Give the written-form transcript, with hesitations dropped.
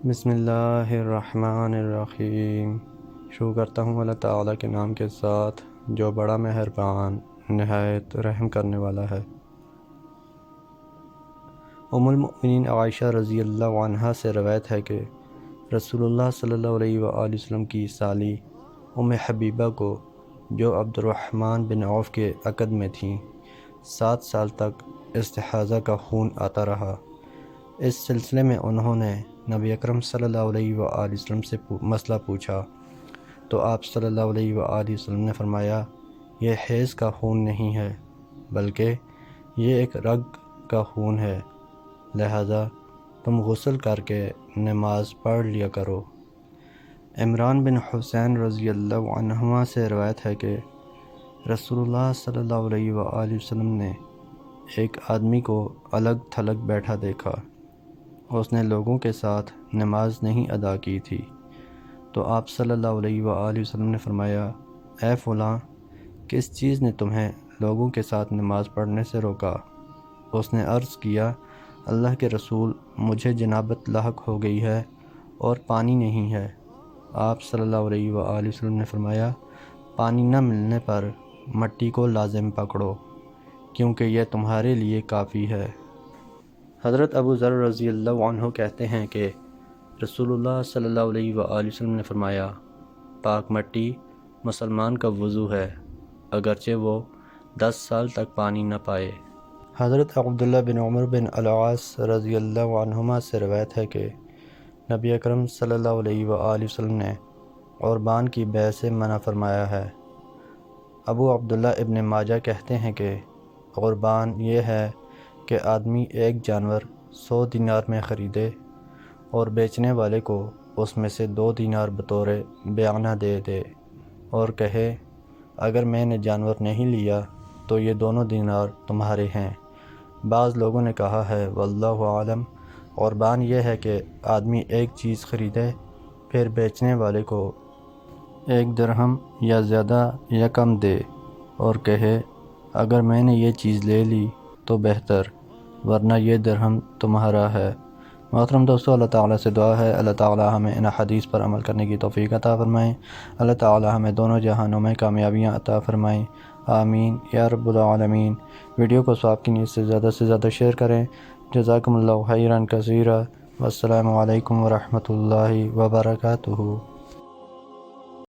بسم اللہ الرحمن الرحیم۔ شروع کرتا ہوں اللہ تعالیٰ کے نام کے ساتھ جو بڑا مہربان نہایت رحم کرنے والا ہے۔ ام المؤمنین عائشہ رضی اللہ عنہا سے روایت ہے کہ رسول اللہ صلی اللہ علیہ وآلہ وسلم کی سالی ام حبیبہ کو، جو عبد الرحمن بن عوف کے عقد میں تھیں، 7 سال تک استحاضہ کا خون آتا رہا۔ اس سلسلے میں انہوں نے نبی اکرم صلی اللہ علیہ وآلہ وسلم سے مسئلہ پوچھا تو آپ صلی اللہ علیہ وآلہ وسلم نے فرمایا، یہ حیض کا خون نہیں ہے بلکہ یہ ایک رگ کا خون ہے، لہذا تم غسل کر کے نماز پڑھ لیا کرو۔ عمران بن حسین رضی اللہ عنہما سے روایت ہے کہ رسول اللہ صلی اللہ علیہ وآلہ وسلم نے ایک آدمی کو الگ تھلگ بیٹھا دیکھا۔ اس نے لوگوں کے ساتھ نماز نہیں ادا کی تھی، تو آپ صلی اللہ علیہ وآلہ وسلم نے فرمایا، اے فلاں، کس چیز نے تمہیں لوگوں کے ساتھ نماز پڑھنے سے روکا؟ اس نے عرض کیا، اللہ کے رسول، مجھے جنابت لاحق ہو گئی ہے اور پانی نہیں ہے۔ آپ صلی اللہ علیہ وآلہ وسلم نے فرمایا، پانی نہ ملنے پر مٹی کو لازم پکڑو، کیونکہ یہ تمہارے لیے کافی ہے۔ حضرت ابو ذر رضی اللہ عنہ کہتے ہیں کہ رسول اللہ صلی اللہ علیہ وآلہ وسلم نے فرمایا، پاک مٹی مسلمان کا وضو ہے، اگرچہ وہ 10 سال تک پانی نہ پائے۔ حضرت عبداللہ بن عمر بن العاص رضی اللہ عنہما سے روایت ہے کہ نبی اکرم صلی اللہ علیہ وآلہ وسلم نے قربان کی بیع سے منع فرمایا ہے۔ ابو عبداللہ ابن ماجہ کہتے ہیں کہ قربان یہ ہے کہ آدمی ایک جانور 100 دینار میں خریدے اور بیچنے والے کو اس میں سے 2 دینار بطور بیعانہ دے دے اور کہے، اگر میں نے جانور نہیں لیا تو یہ دونوں دینار تمہارے ہیں۔ بعض لوگوں نے کہا ہے، واللہ عالم، قربان یہ ہے کہ آدمی ایک چیز خریدے پھر بیچنے والے کو 1 درہم یا زیادہ یا کم دے اور کہے، اگر میں نے یہ چیز لے لی تو بہتر، ورنہ یہ درہم تمہارا ہے۔ محترم دوستو، اللہ تعالیٰ سے دعا ہے اللہ تعالیٰ ہمیں ان حدیث پر عمل کرنے کی توفیق عطا فرمائیں۔ اللہ تعالیٰ ہمیں دونوں جہانوں میں کامیابیاں عطا فرمائیں، آمین یا رب العالمین۔ ویڈیو کو ثواب کی نیت سے زیادہ شیئر کریں۔ جزاکم اللہ خیرا کثیرا، والسلام علیکم ورحمۃ اللہ وبرکاتہ۔